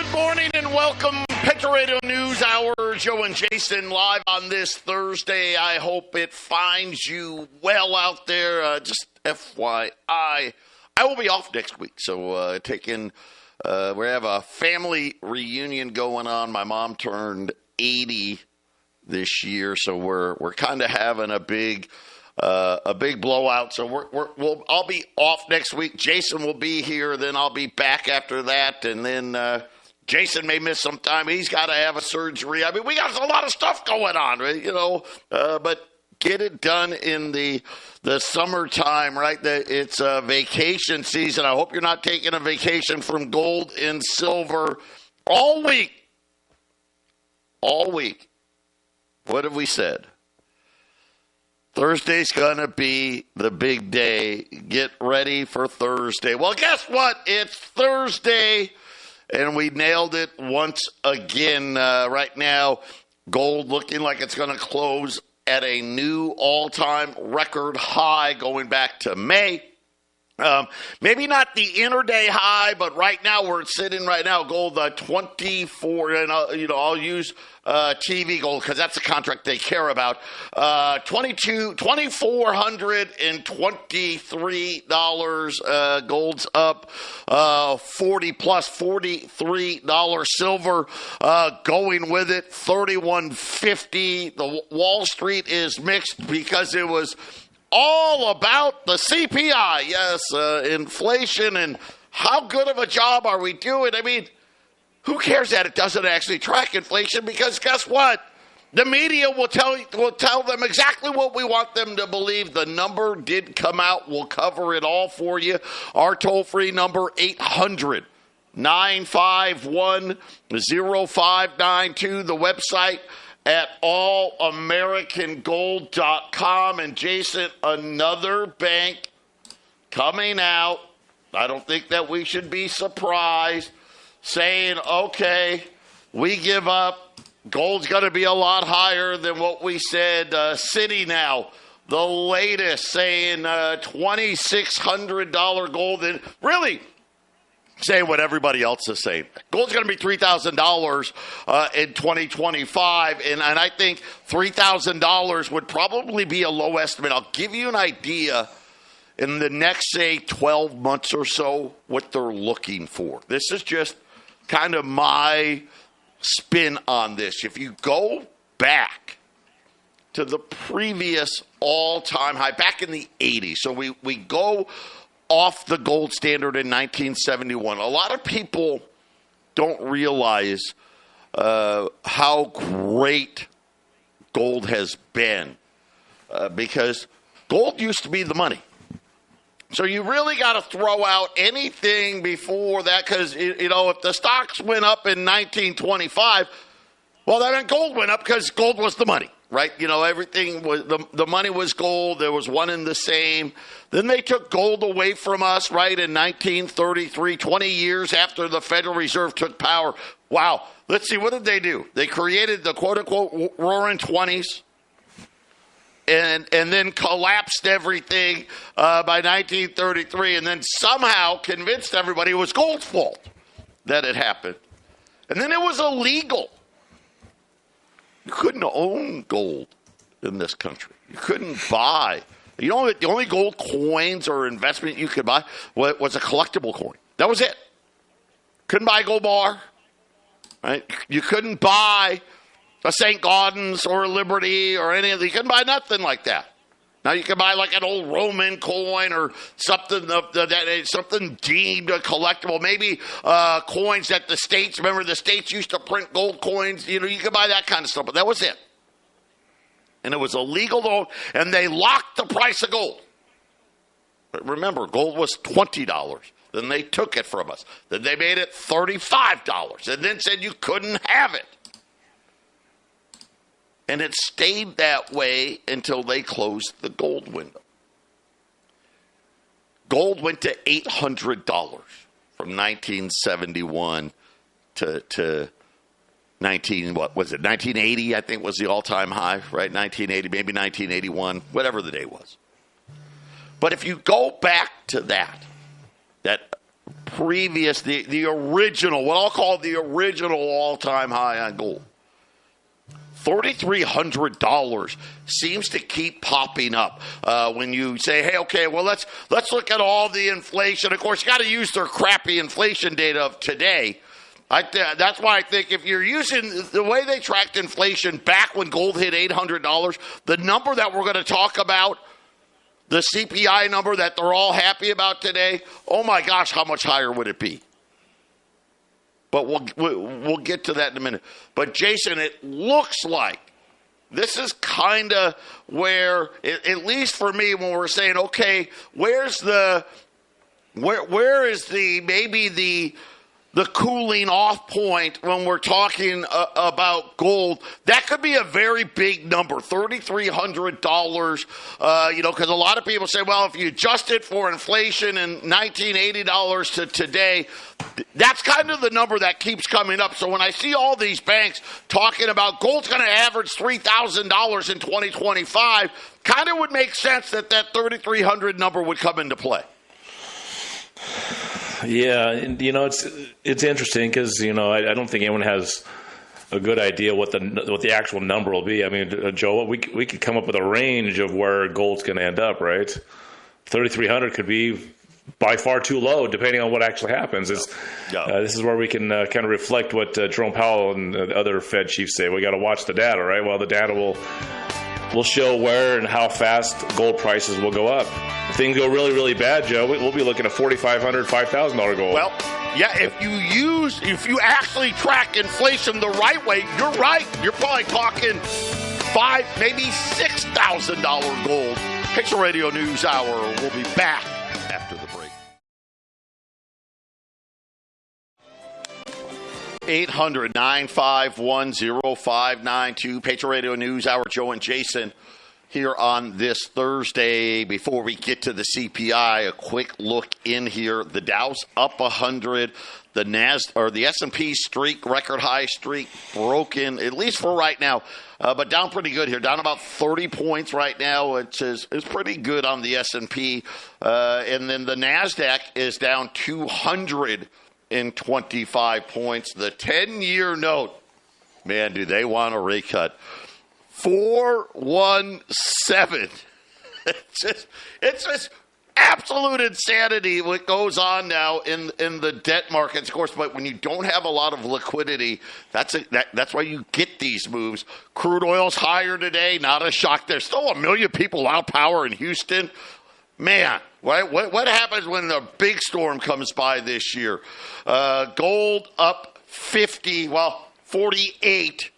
Good morning and welcome. Petro Radio News Hour. Joe and Jason live on this Thursday. I hope it finds you well out there. Just FYI, I will be off next week. So we have a family reunion going on. My mom turned 80 this year, so we're kind of having a big blowout. So I'll be off next week. Jason will be here, then I'll be back after that, and then Jason may miss some time. He's got to have a surgery. I mean, we got a lot of stuff going on, right? But get it done in the summertime, right? It's a vacation season. I hope you're not taking a vacation from gold and silver all week. All week. What have we said? Thursday's going to be the big day. Get ready for Thursday. Well, guess what? It's Thursday, and we nailed it once again. Right now, gold looking like it's going to close at a new all-time record high going back to May. Maybe not the intraday high, but right now we're sitting gold 24, and I'll use TV gold because that's the contract they care about. $2,423 gold's up, $43 silver going with it, $31.50. The Wall Street is mixed because it was all about the CPI, yes, inflation, and how good of a job are we doing? I mean, who cares that it doesn't actually track inflation? Because guess what? The media will tell them exactly what we want them to believe. The number did come out. We'll cover it all for you. Our toll-free number, 800-951-0592. The website at allamericangold.com. And Jason, another bank coming out. I don't think that we should be surprised, saying, okay, we give up. Gold's going to be a lot higher than what we said. Citi now, the latest, saying $2,600 gold. And really saying what everybody else is saying. Gold's going to be $3,000 in 2025, and I think $3,000 would probably be a low estimate. I'll give you an idea in the next, say, 12 months or so, what they're looking for. This is just kind of my spin on this. If you go back to the previous all-time high, back in the 80s, so we go off the gold standard in 1971. A lot of people don't realize how great gold has been because gold used to be the money. So you really got to throw out anything before that because, if the stocks went up in 1925, well, then gold went up because gold was the money. Right? Everything was, the money was gold. There was one and the same. Then they took gold away from us, right, in 1933, 20 years after the Federal Reserve took power. Wow. Let's see, what did they do? They created the quote-unquote roaring 20s and then collapsed everything by 1933 and then somehow convinced everybody it was gold's fault that it happened. And then it was illegal. You couldn't own gold in this country. You couldn't buy. The only gold coins or investment you could buy was a collectible coin. That was it. Couldn't buy a gold bar. Right? You couldn't buy a St. Gaudens or a Liberty or any of these. You couldn't buy nothing like that. Now you can buy like an old Roman coin or something something deemed a collectible. Maybe coins that the states, remember the states used to print gold coins. You could buy that kind of stuff, but that was it. And it was illegal though, and they locked the price of gold. But remember, gold was $20. Then they took it from us. Then they made it $35 and then said you couldn't have it. And it stayed that way until they closed the gold window. Gold went to $800 from 1971 to 1980, I think was the all-time high, right? 1980, maybe 1981, whatever the day was. But if you go back to that the original, what I'll call the original all-time high on gold. $3,300 seems to keep popping up when you say, hey, okay, well, let's look at all the inflation. Of course, you got to use their crappy inflation data of today. That's why I think if you're using the way they tracked inflation back when gold hit $800, the number that we're going to talk about, the CPI number that they're all happy about today, oh my gosh, how much higher would it be? But we'll get to that in a minute. But Jason, it looks like this is kind of where, at least for me, when we're saying, okay, where is the maybe the cooling off point when we're talking about gold? That could be a very big number, $3,300. Because a lot of people say, well, if you adjust it for inflation and $1,980 to today, that's kind of the number that keeps coming up. So when I see all these banks talking about gold's going to average $3,000 in 2025, kind of would make sense that 3,300 number would come into play. Yeah, it's interesting because I don't think anyone has a good idea what the actual number will be. I mean, Joe, we could come up with a range of where gold's going to end up, right? 3,300 could be by far too low, depending on what actually happens. This is where we can kind of reflect what Jerome Powell and other Fed chiefs say. We got to watch the data, right? Well, the data will show where and how fast gold prices will go up. If things go really, really bad, Joe, we'll be looking at $4,500, $5,000 gold. Well, yeah, if you actually track inflation the right way, you're right. You're probably talking $5,000, maybe $6,000 gold. Picture Radio News Hour. We'll be back after the break. 800-951-0592. Patriot Radio News Hour. Joe and Jason here on this Thursday. Before we get to the CPI, a quick look in here. The Dow's up 100. The S&P streak, record high streak, broken, at least for right now, but down pretty good here. Down about 30 points right now, which is pretty good on the S&P. And then the NASDAQ is down 225 points. The 10-year note, man, do they want a rate cut? 417. It's just absolute insanity what goes on now in the debt markets, of course. But when you don't have a lot of liquidity, that's why you get these moves. Crude oil's higher today, not a shock. There's still 1 million people without power in Houston. Man, what happens when a big storm comes by this year? Gold up 48,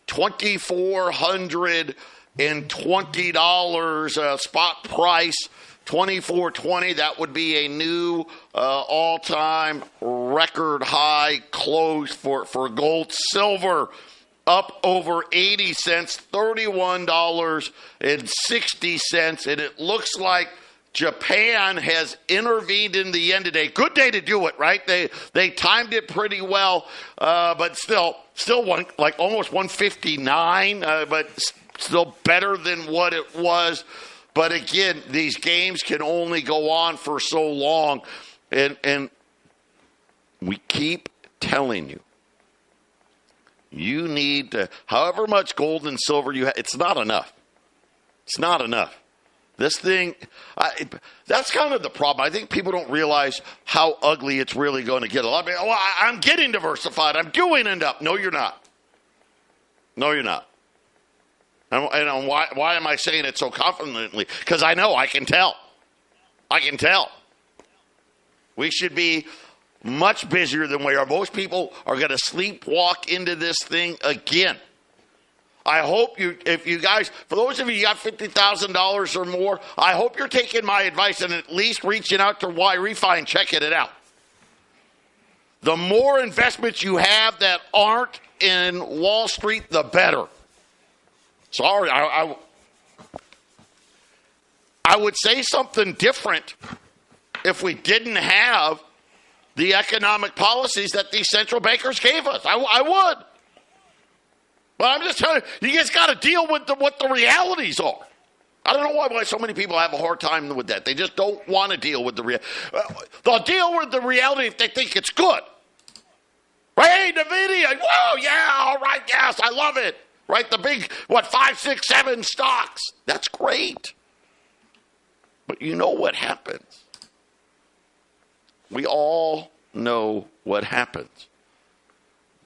$2,420 spot price. 24.20, that would be a new all-time record high close for gold. Silver up over 80 cents, $31.60, and it looks like Japan has intervened in the end today. Good day to do it, right? They timed it pretty well, but still like almost 159, but still better than what it was. But again, these games can only go on for so long. And we keep telling you, you need to, however much gold and silver you have, it's not enough. It's not enough. This thing, that's kind of the problem. I think people don't realize how ugly it's really going to get. A lot of people, well, I'm getting diversified. I'm doing enough. No, you're not. No, you're not. And why am I saying it so confidently? Because I know, I can tell. I can tell. We should be much busier than we are. Most people are going to sleepwalk into this thing again. I hope if you guys, for those of you who got $50,000 or more, I hope you're taking my advice and at least reaching out to Y-Refi and checking it out. The more investments you have that aren't in Wall Street, the better. Sorry, I would say something different if we didn't have the economic policies that these central bankers gave us. I would. But I'm just telling you, you guys got to deal with what the realities are. I don't know why so many people have a hard time with that. They just don't want to deal with the reality. They'll deal with the reality if they think it's good. Right? Hey, NVIDIA, whoa, yeah, all right, yes, I love it. Right? The big, 5, 6, 7 stocks. That's great. But you know what happens. We all know what happens.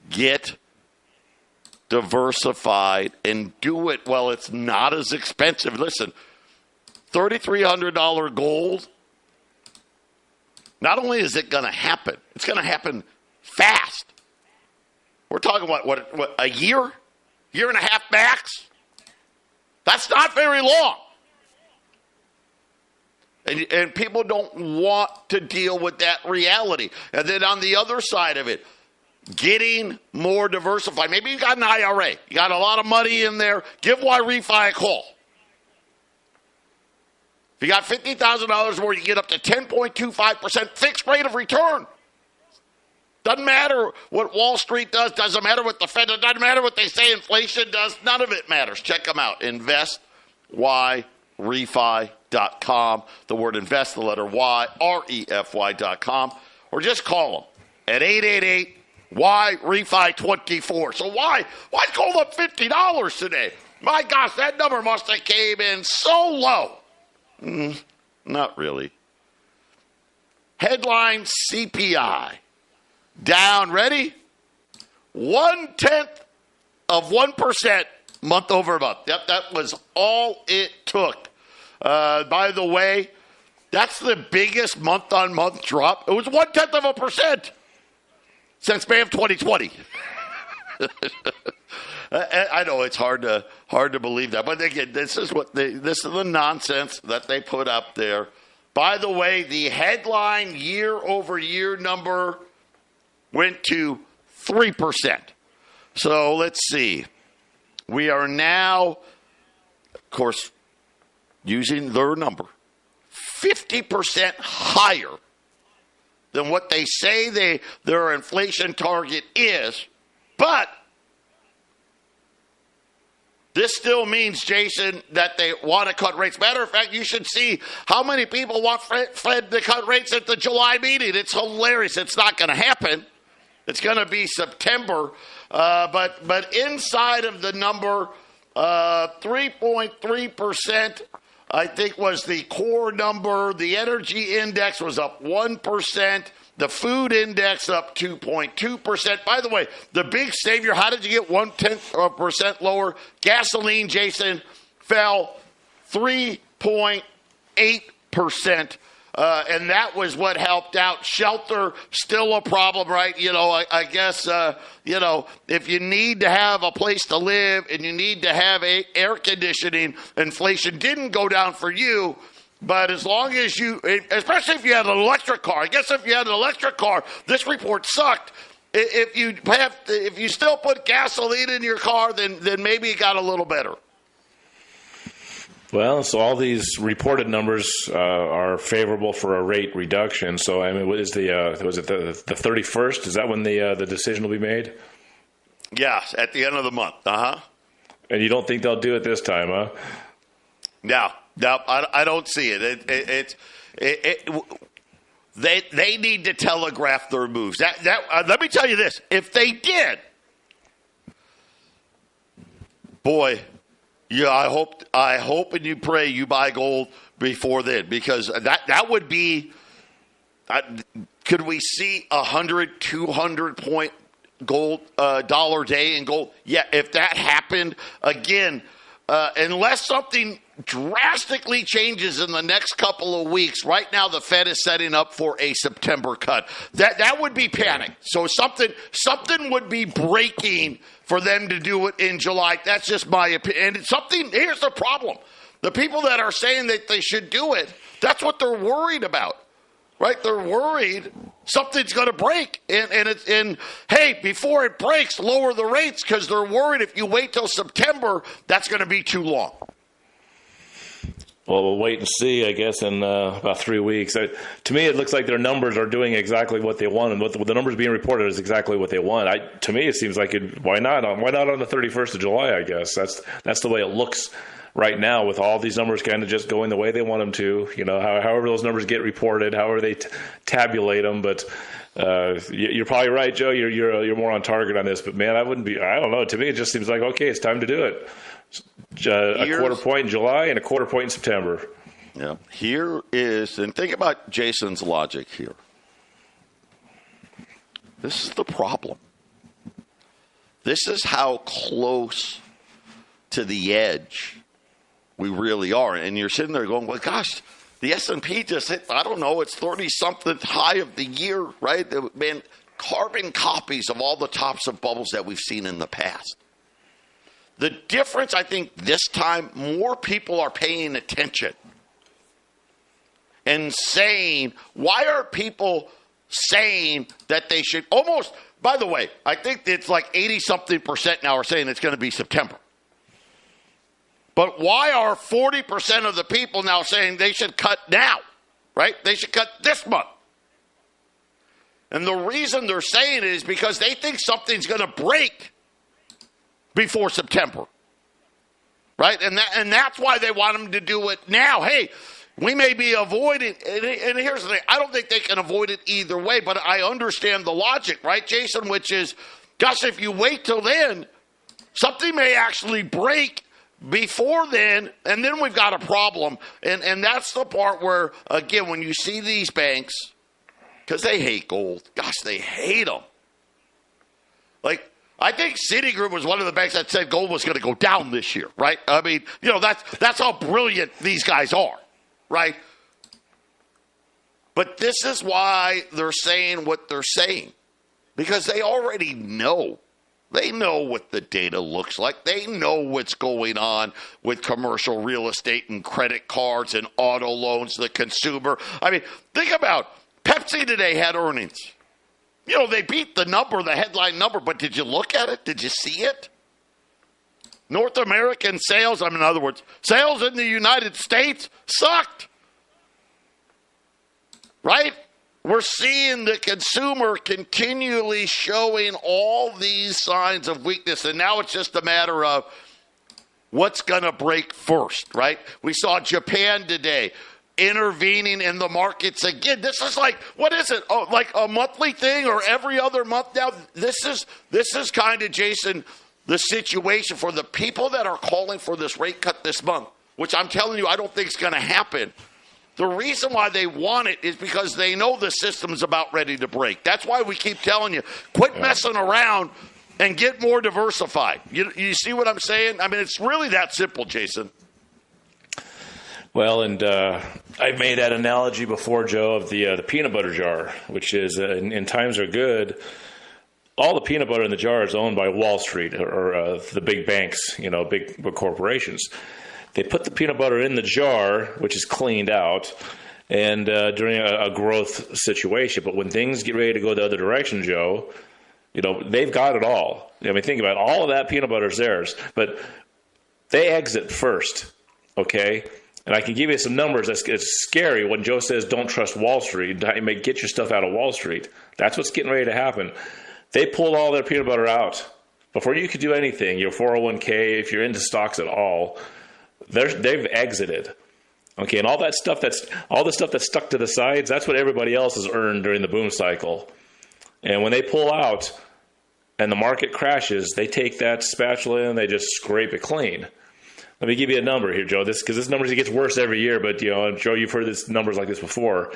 Get diversified and do it while it's not as expensive. Listen, $3,300 gold, not only is it going to happen, it's going to happen fast. We're talking what a year and a half max? That's not very long. And people don't want to deal with that reality. And then on the other side of it, getting more diversified. Maybe you got an IRA. You got a lot of money in there. Give YRefi a call. If you got $50,000 more, you get up to 10.25% fixed rate of return. Doesn't matter what Wall Street does. Doesn't matter what the Fed does. Doesn't matter what they say inflation does. None of it matters. Check them out. InvestYRefi.com. The word invest, the letter Y, REFY.com. Or just call them at 888-YRefi24. So why gold up $50 today? My gosh, that number must have came in so low. Not really. Headline CPI. Down, ready? 0.1% month over month. Yep, that was all it took. By the way, that's the biggest month-on-month drop. It was 0.1% since May of 2020. I know it's hard to believe that, but again, this is the nonsense that they put up there. By the way, the headline year-over-year number went to 3%. So let's see. We are now, of course, using their number, 50% higher than what they say their inflation target is. But this still means, Jason, that they want to cut rates. Matter of fact, you should see how many people want Fed to cut rates at the July meeting. It's hilarious. It's not going to happen. It's going to be September. But inside of the number, 3.3%, I think, was the core number. The energy index was up 1%. The food index up 2.2%. By the way, the big savior, how did you get 0.1% lower? Gasoline, Jason, fell 3.8%. And that was what helped out. Shelter, still a problem, right? I guess, if you need to have a place to live and you need to have air conditioning, inflation didn't go down for you. But as long as especially if you had an electric car, I guess if you had an electric car, this report sucked. If you still put gasoline in your car, then maybe it got a little better. Well, so all these reported numbers are favorable for a rate reduction. So, I mean, what is was it the 31st? Is that when the decision will be made? Yes, at the end of the month. Uh-huh. And you don't think they'll do it this time, huh? No, I don't see it. They need to telegraph their moves. Let me tell you this: if they did, boy. Yeah, I hope and you pray you buy gold before then, because that would be. Could we see 100, 200 point gold dollar day in gold? Yeah, if that happened again, unless something drastically changes in the next couple of weeks. Right now, the Fed is setting up for a September cut. That would be panic. So something would be breaking for them to do it in July. That's just my opinion. And here's the problem. The people that are saying that they should do it, that's what they're worried about, right? They're worried something's going to break. And hey, before it breaks, lower the rates, because they're worried if you wait till September, that's going to be too long. Well, we'll wait and see, I guess, in about 3 weeks. To me, it looks like their numbers are doing exactly what they want, and what the numbers being reported is exactly what they want. To me, it seems like why not on the 31st of July, I guess. That's the way it looks right now, with all these numbers kind of just going the way they want them to, however those numbers get reported, however they tabulate them. But you're probably right, Joe. You're more on target on this. But man, I don't know. To me, it just seems like, okay, it's time to do it. A quarter point in July and a quarter point in September. Yeah. And think about Jason's logic here. This is the problem. This is how close to the edge we really are. And you're sitting there going, well, gosh, the S&P just hit, I don't know, it's 30-something high of the year, right? Man, carbon copies of all the tops of bubbles that we've seen in the past. The difference, I think, this time, more people are paying attention and saying, why are people saying that they should almost, by the way, I think it's like 80-something% now are saying it's going to be September. But why are 40% of the people now saying they should cut now, right? They should cut this month. And the reason they're saying it is because they think something's going to break before September, right? And that's why they want them to do it now. Hey, we may be avoiding, and here's the thing, I don't think they can avoid it either way, but I understand the logic, right, Jason, which is, gosh, if you wait till then, something may actually break before then, and then we've got a problem. And that's the part where, again, when you see these banks, because they hate gold, gosh, they hate them. Like, I think Citigroup was one of the banks that said gold was going to go down this year, right? I mean, that's how brilliant these guys are, right? But this is why they're saying what they're saying, because they already know. They know what the data looks like. They know what's going on with commercial real estate and credit cards and auto loans, the consumer. I mean, think about Pepsi today had earnings. They beat the number, the headline number, but did you look at it? Did you see it? North American sales, in other words, sales in the United States sucked. Right? We're seeing the consumer continually showing all these signs of weakness, and now it's just a matter of what's going to break first, right? We saw Japan today intervening in the markets again. This is like, what is it? Oh, like a monthly thing or every other month now? This is kind of, Jason, the situation for the people that are calling for this rate cut this month, which I'm telling you I don't think is going to happen. The reason why they want it is because they know the system's about ready to break. That's why we keep telling you, quit messing around and get more diversified. You see what I'm saying? I mean, it's really that simple, Jason. Well, and I've made that analogy before, Joe, of the peanut butter jar, which is, in times are good, all the peanut butter in the jar is owned by Wall Street or the big banks, big corporations. They put the peanut butter in the jar, which is cleaned out, and during a growth situation. But when things get ready to go the other direction, Joe, they've got it all. I mean, think about it. All of that peanut butter is theirs, but they exit first, okay? And I can give you some numbers. It's scary when Joe says don't trust Wall Street. Get your stuff out of Wall Street. That's what's getting ready to happen. They pulled all their peanut butter out before you could do anything. Your 401k, if you're into stocks at all, they've exited. Okay, and all the stuff that's stuck to the sides, that's what everybody else has earned during the boom cycle. And when they pull out and the market crashes, they take that spatula and they just scrape it clean. Let me give you a number here, Joe, because this number gets worse every year, but Joe, you've heard this numbers like this before.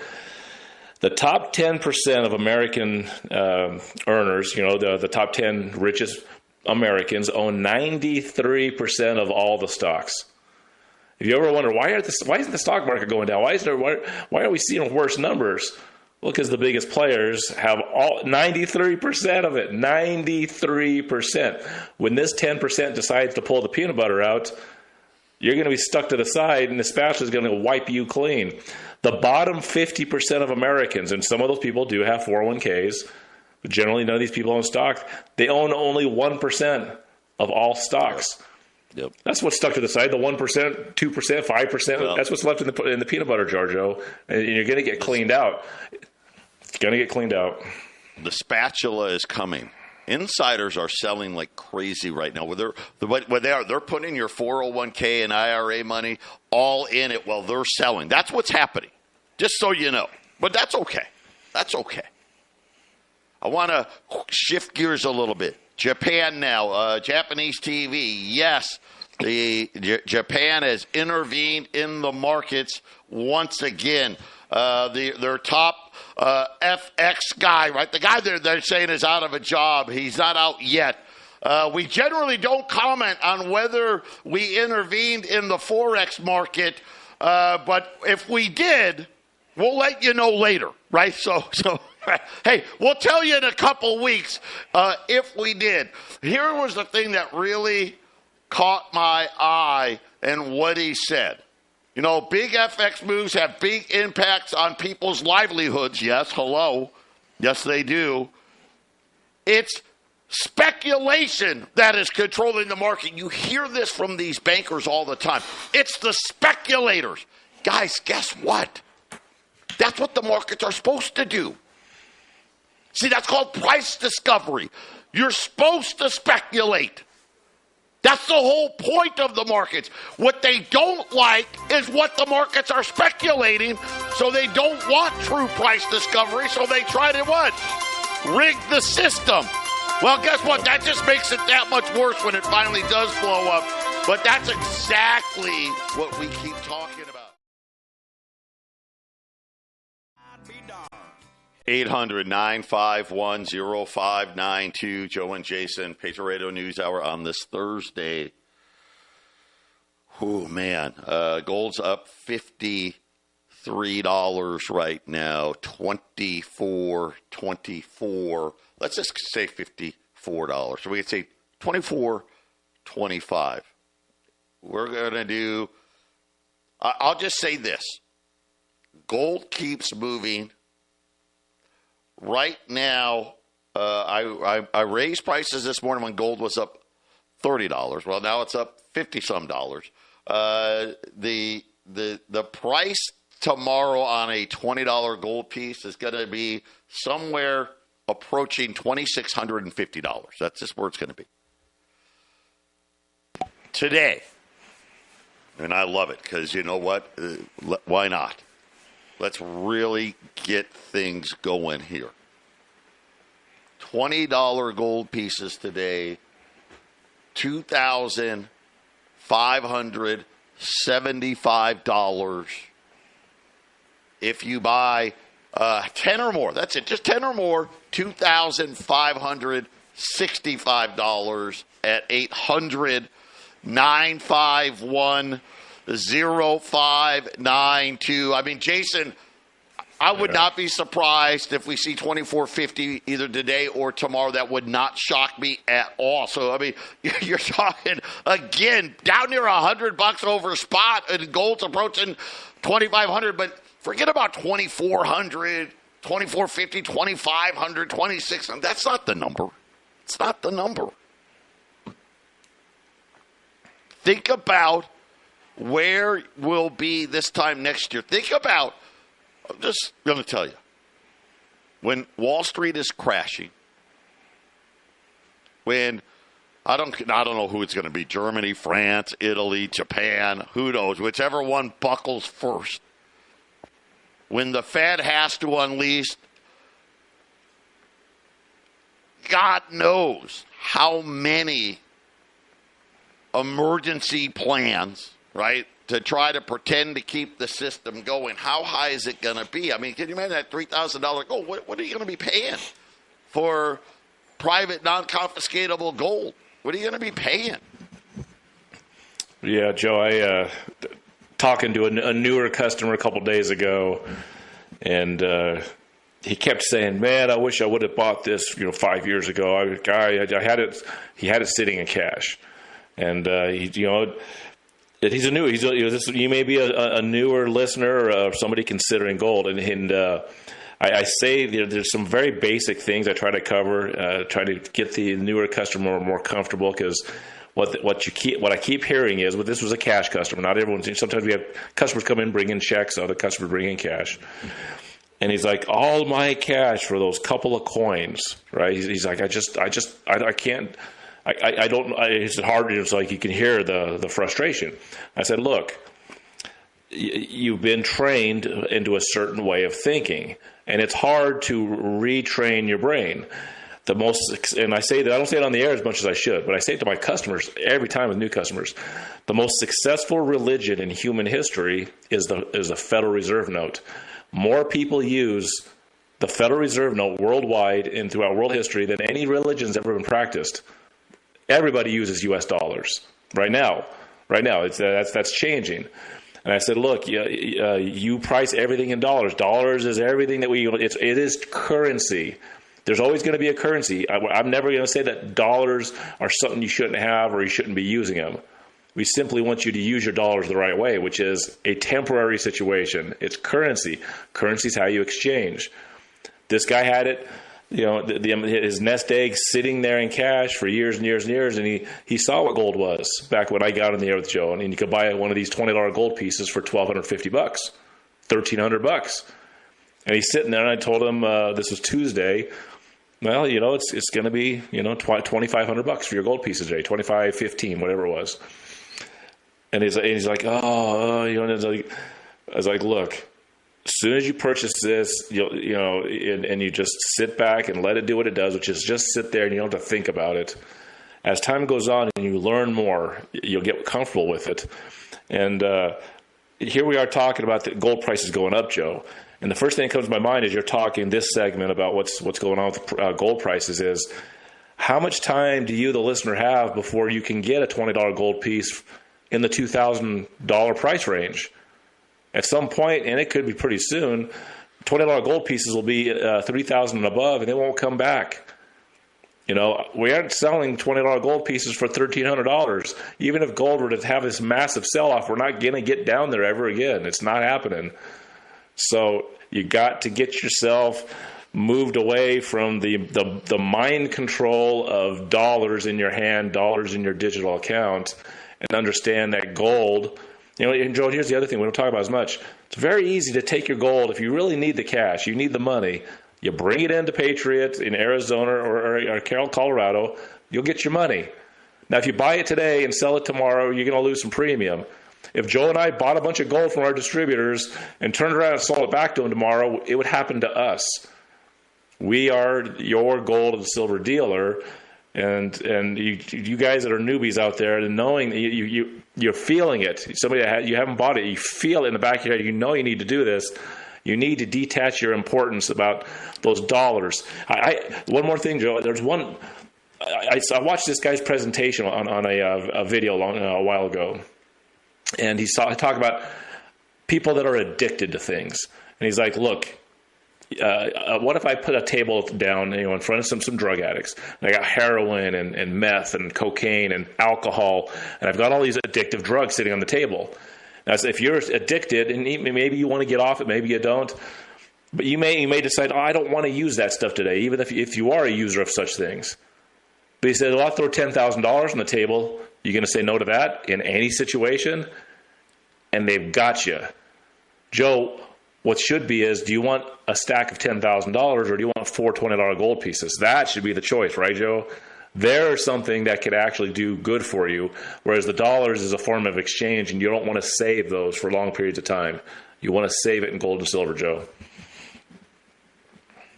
The top 10% of American earners, the top 10 richest Americans own 93% of all the stocks. If you ever wonder why isn't the stock market going down? Why are we seeing worse numbers? Well, because the biggest players have all 93% of it. 93%. When this 10% decides to pull the peanut butter out, you're going to be stuck to the side, and the spatula is going to wipe you clean. The bottom 50% of Americans, and some of those people do have 401ks, but generally none of these people own stock. They own only 1% of all stocks. Yep. That's what's stuck to the side, the 1%, 2%, 5%. Yep. That's what's left in the peanut butter jar, Joe. And you're going to get cleaned out. It's going to get cleaned out. The spatula is coming. Insiders are selling like crazy right now. They're putting your 401k and IRA money all in it while they're selling. That's what's happening, just so you know. But that's okay. That's okay. I want to shift gears a little bit. Japan now, Japanese TV. Yes, Japan has intervened in the markets once again. Their top FX guy, right? The guy they're saying is out of a job. He's not out yet. We generally don't comment on whether we intervened in the Forex market, but if we did, we'll let you know later, right? So hey, we'll tell you in a couple weeks if we did. Here was the thing that really caught my eye and what he said. You know, big FX moves have big impacts on people's livelihoods. Yes, hello. Yes, they do. It's speculation that is controlling the market. You hear this from these bankers all the time. It's the speculators. Guys, guess what? That's what the markets are supposed to do. See, that's called price discovery. You're supposed to speculate. That's the whole point of the markets. What they don't like is what the markets are speculating, so they don't want true price discovery, so they try to what? Rig the system. Well, guess what? That just makes it that much worse when it finally does blow up. But that's exactly what we keep talking about. 800-951-0592. Joe and Jason, Patriot Radio News Hour on this Thursday. Oh, man. Gold's up $53 right now. 24.24. Let's just say $54. So we could say 24.25. We're going to do, I'll just say this. Gold keeps moving. Right now, I raised prices this morning when gold was up $30. Well, now it's up $50-some. The price tomorrow on a $20 gold piece is going to be somewhere approaching $2,650. That's just where it's going to be today. And I love it because you know what? Why not? Let's really get things going here. $20 gold pieces today, $2,575. If you buy 10 or more, that's it, just 10 or more, $2,565 at 800-951-0592. I mean, Jason, I would not be surprised if we see 2450 either today or tomorrow. That would not shock me at all. So, I mean, you're talking, again, down near $100 over spot, and gold's approaching 2,500. But forget about 2,400, 2,450, 2,500, 2,600. That's not the number. It's not the number. Think about where we'll be this time next year. Think about, I'm just going to tell you, when Wall Street is crashing, when I don't know who it's going to be, Germany, France, Italy, Japan, who knows, whichever one buckles first. When the Fed has to unleash, God knows how many emergency plans, right, to try to pretend to keep the system going. How high is it going to be? I mean, can you imagine that $3,000 gold? What are you going to be paying for private, non-confiscatable gold? What are you going to be paying? Yeah, Joe, I talking to a newer customer a couple days ago, and he kept saying, "Man, I wish I would have bought this, 5 years ago. I had it. He had it sitting in cash, and he's a new. You may be a newer listener or somebody considering gold, and I say there's some very basic things I try to cover, try to get the newer customer more comfortable, because what I keep hearing is, this was a cash customer. Not everyone. Sometimes we have customers come in, bring in checks, other customers bring in cash. And he's like, all my cash for those couple of coins, right? He's like, I can't, I don't, it's hard. It's like you can hear the frustration. I said, look, you've been trained into a certain way of thinking, and it's hard to retrain your brain. And I say that, I don't say it on the air as much as I should, but I say it to my customers every time with new customers. The most successful religion in human history is the Federal Reserve note. More people use the Federal Reserve note worldwide and throughout world history than any religion's ever been practiced. Everybody uses U.S. dollars right now. That's changing. And I said, look, you price everything in dollars. Dollars is everything that it is currency. There's always going to be a currency. I'm never going to say that dollars are something you shouldn't have or you shouldn't be using them. We simply want you to use your dollars the right way, which is a temporary situation. It's currency. Currency is how you exchange. This guy had it, his nest egg sitting there in cash for years and years and years, and he saw what gold was back when I got on the air with Joe, and you could buy one of these $20 gold pieces for $1,250, $1,300. And he's sitting there, and I told him this was Tuesday. Well, it's going to be $2,500 for your gold pieces today, $2,515, whatever it was. And he's like, I was like, look, as soon as you purchase this, and you just sit back and let it do what it does, which is just sit there and you don't have to think about it. As time goes on and you learn more, you'll get comfortable with it. And here we are talking about the gold prices going up, Joe. And the first thing that comes to my mind as you're talking this segment about what's going on with gold prices is, how much time do you, the listener, have before you can get a $20 gold piece in the $2,000 price range? At some point, and it could be pretty soon, $20 gold pieces will be $3,000 and above, and they won't come back. We aren't selling $20 gold pieces for $1,300. Even if gold were to have this massive sell-off, we're not going to get down there ever again. It's not happening. So you got to get yourself moved away from the mind control of dollars in your hand, dollars in your digital account, and understand that gold. And Joe, here's the other thing we don't talk about as much. It's very easy to take your gold. If you really need the cash, you need the money, you bring it into Patriot in Arizona or Colorado, you'll get your money. Now, if you buy it today and sell it tomorrow, you're going to lose some premium. If Joe and I bought a bunch of gold from our distributors and turned around and sold it back to them tomorrow, it would happen to us. We are your gold and silver dealer. And you guys that are newbies out there, and knowing that you're feeling it, somebody that you haven't bought it, you feel it in the back of your head, you need to do this. You need to detach your importance about those dollars. One more thing, Joe. There's one. I watched this guy's presentation on a video a while ago, and he talked about people that are addicted to things. And he's like, look. What if I put a table down, in front of some drug addicts? And I got heroin and meth and cocaine and alcohol, and I've got all these addictive drugs sitting on the table. Now, so if you're addicted, and maybe you want to get off it, maybe you don't, but you may decide, I don't want to use that stuff today, even if you are a user of such things. But he said, I'll throw $10,000 on the table. You're going to say no to that in any situation? And they've got you. Joe, what should be is, do you want a stack of $10,000 or do you want 4 $20 gold pieces? That should be the choice, right, Joe? There's something that could actually do good for you, whereas the dollars is a form of exchange, and you don't want to save those for long periods of time. You want to save it in gold and silver, Joe.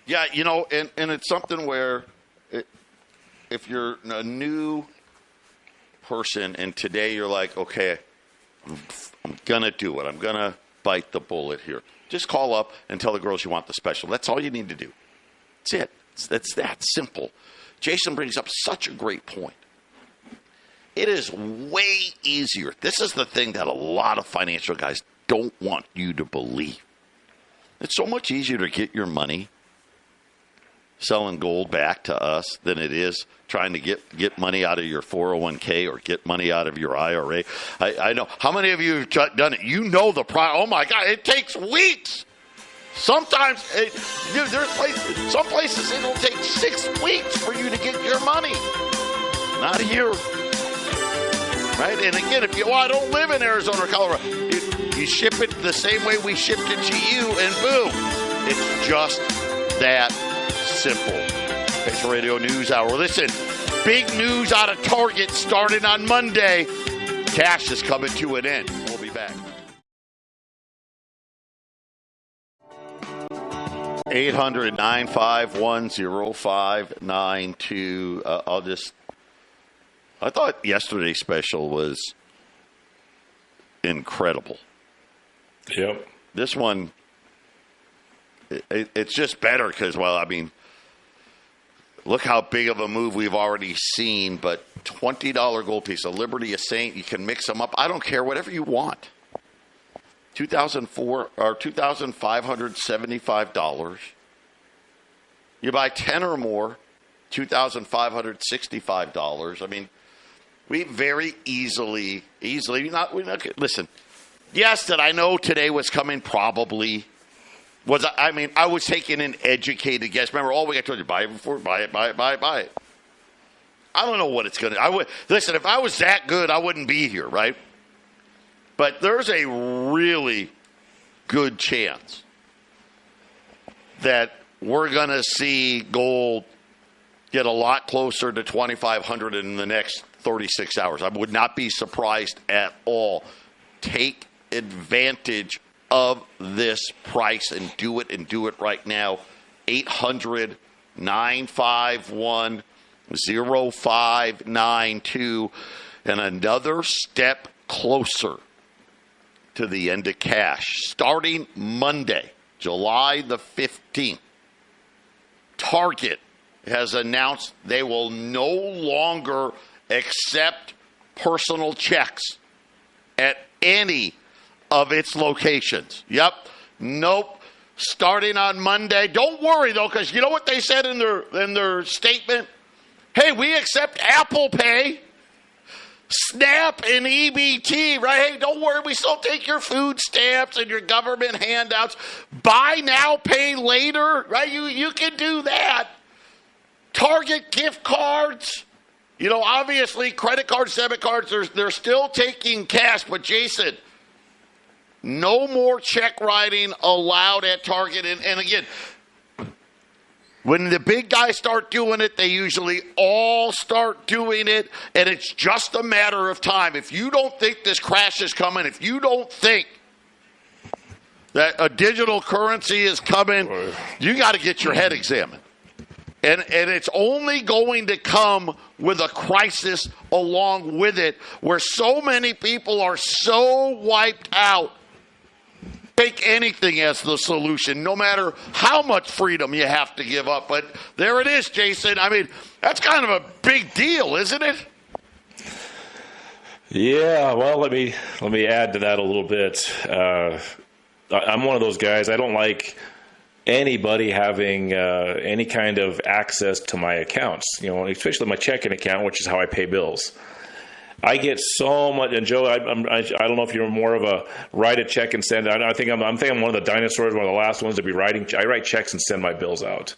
Yeah, and it's something where if you're a new person and today you're like, okay, I'm going to do it. I'm going to bite the bullet here. Just call up and tell the girls you want the special. That's all you need to do. That's it. That's that simple. Jason brings up such a great point. It is way easier. This is the thing that a lot of financial guys don't want you to believe. It's so much easier to get your money selling gold back to us than it is trying to get money out of your 401k or get money out of your IRA. I know. How many of you have done it? The price. Oh, my God, it takes weeks. Sometimes, some places it'll take 6 weeks for you to get your money. Not here. Right? And again, I don't live in Arizona or Colorado. You ship it the same way we shipped it to you, and boom. It's just that simple. Patriot Radio News Hour. Listen, big news out of Target starting on Monday. Cash is coming to an end. We'll be back. 800-951-0592. I thought yesterday's special was incredible. Yep. This one, it's just better because, well, I mean, look how big of a move we've already seen. But $20 gold piece, a Liberty, a Saint, you can mix them up. I don't care, whatever you want. $2,575. You buy 10 or more, $2,565. I mean, we very easily not listen. Yes, that I know today was coming probably was. I mean, I was taking an educated guess. Remember, all we I told you, buy it before, buy it. I don't know what it's going to. Listen. If I was that good, I wouldn't be here, right? But there's a really good chance that we're going to see gold get a lot closer to 2,500 in the next 36 hours. I would not be surprised at all. Take advantage of this price and do it right now. 800-951-0592 and another step closer to the end of cash. Starting Monday, July the 15th, Target has announced they will no longer accept personal checks at any of its locations. Yep. Nope. Starting on Monday. Don't worry, though, because you know what they said in their statement? Hey, we accept Apple Pay, SNAP, and EBT, right? Hey, don't worry. We still take your food stamps and your government handouts. Buy now, pay later, right? You can do that. Target gift cards. You know, obviously, credit cards, debit cards, they're still taking cash. But, Jason, no more check writing allowed at Target. And again, when the big guys start doing it, they usually all start doing it. And it's just a matter of time. If you don't think this crash is coming, if you don't think that a digital currency is coming, you got to get your head examined. And it's only going to come with a crisis along with it, where so many people are so wiped out. Take anything as the solution, no matter how much freedom you have to give up. But there it is, Jason. I mean, that's kind of a big deal, isn't it? Yeah, well, let me add to that a little bit. I'm one of those guys. I don't like anybody having any kind of access to my accounts, you know, especially my checking account, which is how I pay bills. I get so much, and Joe, I don't know if you're more of a write a check and send. I think I'm one of the dinosaurs, one of the last ones to be writing. I write checks and send my bills out.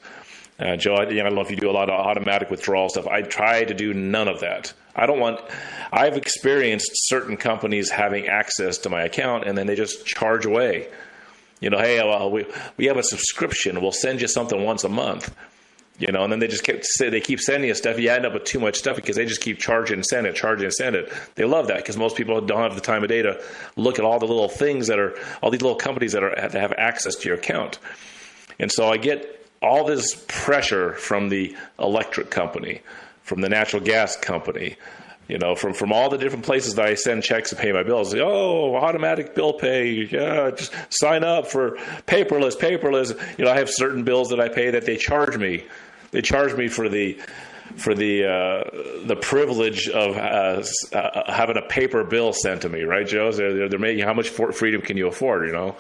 Joe, I don't know if you do a lot of automatic withdrawal stuff. I try to do none of that. I've experienced certain companies having access to my account, and then they just charge away. You know, hey, well, we have a subscription. We'll send you something once a month. You know, and then they keep sending you stuff. You end up with too much stuff because they just keep charging and send it. They love that because most people don't have the time of day to look at all the little things all these little companies that have access to your account. And so I get all this pressure from the electric company, from the natural gas company, you know, from all the different places that I send checks to pay my bills. Oh, automatic bill pay. Yeah, just sign up for paperless. You know, I have certain bills that I pay that they charge me. They charge me for the privilege of having a paper bill sent to me, right, Joe? They're making how much freedom can you afford, you know?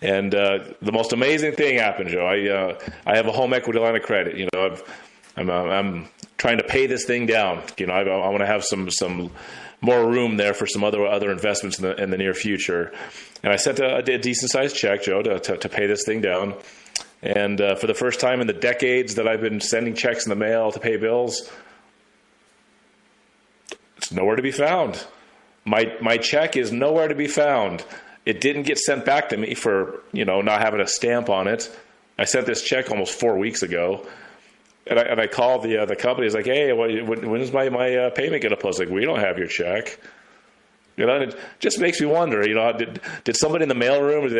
And the most amazing thing happened, Joe. I have a home equity line of credit. You know, I'm trying to pay this thing down. You know, I want to have some more room there for some other investments in the near future. And I sent a decent sized check, Joe, to pay this thing down. And for the first time in the decades that I've been sending checks in the mail to pay bills, it's nowhere to be found. My check is nowhere to be found. It didn't get sent back to me for, you know, not having a stamp on it. I sent this check almost 4 weeks ago. And I called the company. It's like, hey, when is my payment going to post? Like, we don't have your check. And it just makes me wonder, did somebody in the mailroom,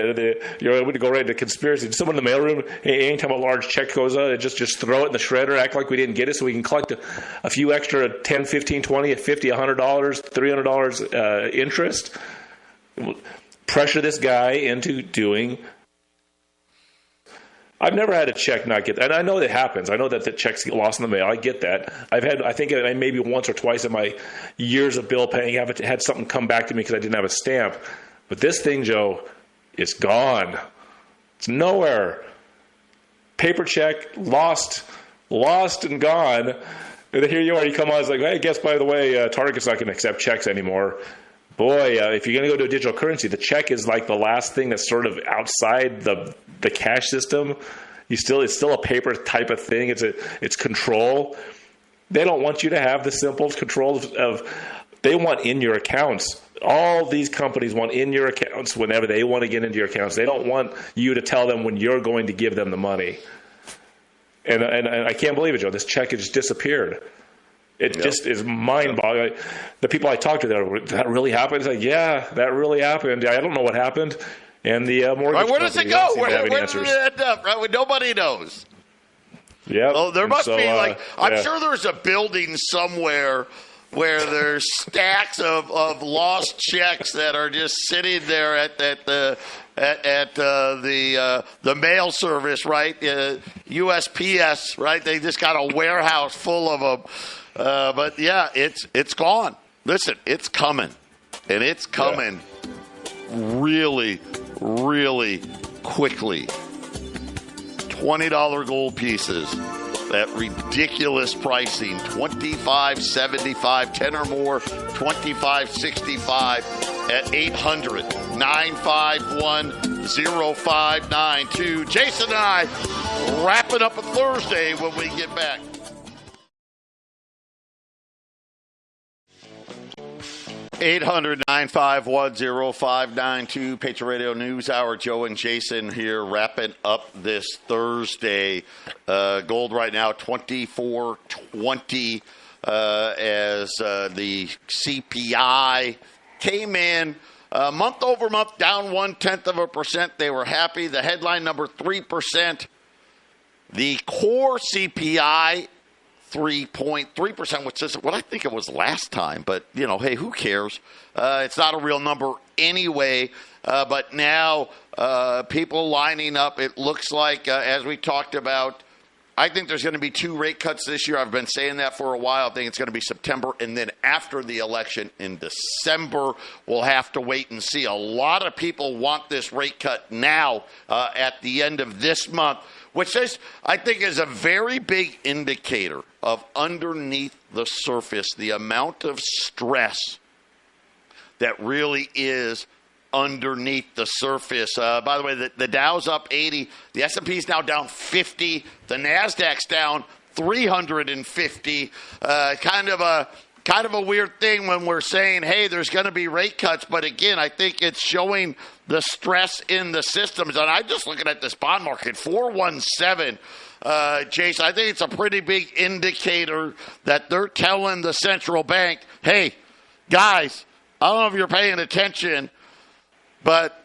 you're going to go right into conspiracy, did someone in the mailroom, hey, anytime a large check goes out, just throw it in the shredder, act like we didn't get it so we can collect a few extra $10, $15, $20, $50, $100, $300 interest? Pressure this guy into doing. I've never had a check not get, and I know that happens. I know that the checks get lost in the mail. I get that. I think maybe once or twice in my years of bill paying, I've had something come back to me because I didn't have a stamp. But this thing, Joe, is gone. It's nowhere. Paper check, lost and gone. And then here you are, you come on, it's like, hey, guess, by the way, Target's not going to accept checks anymore. Boy, if you're going to go to a digital currency, the check is like the last thing that's sort of outside the cash system. It's still a paper type of thing. It's control. They don't want you to have the simple control they want in your accounts. All these companies want in your accounts whenever they want to get into your accounts. They don't want you to tell them when you're going to give them the money. And I can't believe it, Joe. This check has just disappeared. It just is mind-boggling. The people I talked to, that really happened? It's like, yeah, that really happened. I don't know what happened. And the mortgage right, where does it go? Where does it end up? Right, nobody knows. Yeah. Oh, there must be I'm sure there's a building somewhere where there's stacks of lost checks that are just sitting there at the mail service, right? USPS, right? They just got a warehouse full of them. But yeah, it's gone. Listen, it's coming, and it's coming really, really quickly. $20 gold pieces, that ridiculous pricing, $25.75, 10 or more, $25.65 at 800-951-0592. Jason and I wrapping up a Thursday when we get back. 800-951-0592, Patriot Radio News Hour. Joe and Jason here wrapping up this Thursday. Gold right now, $24.20 as the CPI came in month over month, down 0.1%. They were happy. The headline number, 3%. The core CPI, 3.3%, which is what I think it was last time. But, hey, who cares? It's not a real number anyway. But now people lining up, it looks like, as we talked about, I think there's going to be 2 rate cuts this year. I've been saying that for a while. I think it's going to be September, and then after the election in December, we'll have to wait and see. A lot of people want this rate cut now at the end of this month, which I think is a very big indicator of underneath the surface, the amount of stress that really is underneath the surface. By the way, the Dow's up 80. The S&P's now down 50. The Nasdaq's down 350. Kind of a weird thing when we're saying, hey, there's going to be rate cuts. But again, I think it's showing the stress in the systems. And I'm just looking at this bond market, 417. Jason, I think it's a pretty big indicator that they're telling the central bank, hey, guys, I don't know if you're paying attention, but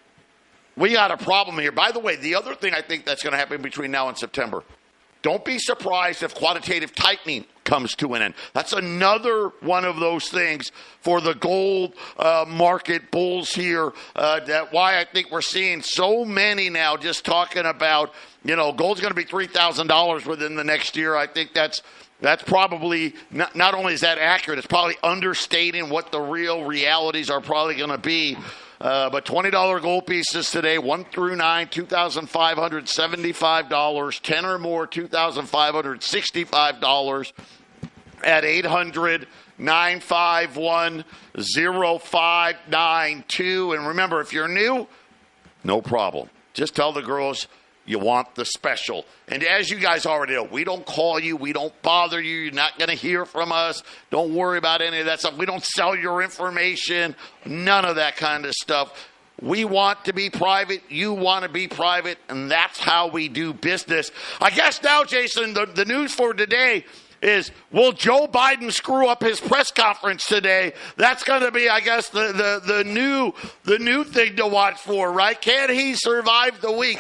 we got a problem here. By the way, the other thing I think that's going to happen between now and September, don't be surprised if quantitative tightening comes to an end. That's another one of those things for the gold market bulls here. That why I think we're seeing so many now just talking about, gold's going to be $3,000 within the next year. I think that's probably, not only is that accurate, it's probably understating what the real realities are probably going to be. But $20 gold pieces today, 1 through 9, $2,575, 10 or more, $2,565 at 800-951-0592. And remember, if you're new, no problem. Just tell the girls you want the special. And as you guys already know, we don't call you. We don't bother you. You're not going to hear from us. Don't worry about any of that stuff. We don't sell your information. None of that kind of stuff. We want to be private. You want to be private. And that's how we do business. I guess now, Jason, the news for today is, will Joe Biden screw up his press conference today? That's going to be, I guess, the new thing to watch for, right? Can he survive the week?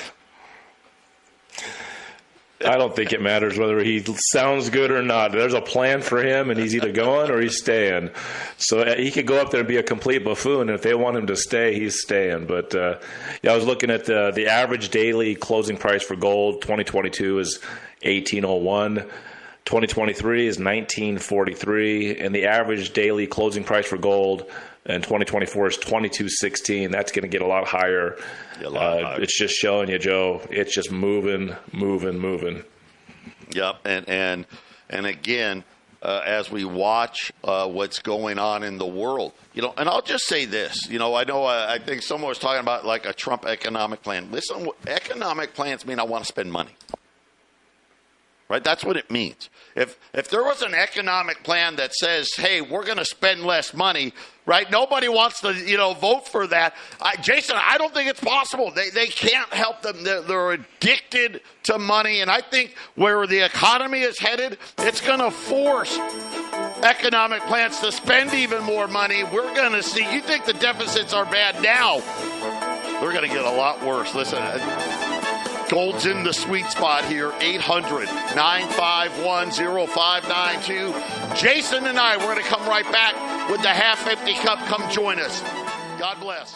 I don't think it matters whether he sounds good or not. There's a plan for him, and he's either going or he's staying. So he could go up there and be a complete buffoon, and if they want him to stay, he's staying. But I was looking at the average daily closing price for gold. 2022 is 1801. 2023 is 1943, and the average daily closing price for gold in 2024 is 2216. That's going to get a lot higher. It's just showing you, Joe. It's just moving. Yep, and again, as we watch what's going on in the world, and I'll just say this, I think someone was talking about like a Trump economic plan. Listen, economic plans mean I want to spend money. Right, that's what it means. If there was an economic plan that says, "Hey, we're going to spend less money," right? Nobody wants to, vote for that. Jason, I don't think it's possible. They can't help them. They're addicted to money, and I think where the economy is headed, it's going to force economic plans to spend even more money. We're going to see. You think the deficits are bad now? They're going to get a lot worse. Listen. Gold's in the sweet spot here, 800-951-0592. Jason and I, we're going to come right back with the half-empty cup. Come join us. God bless.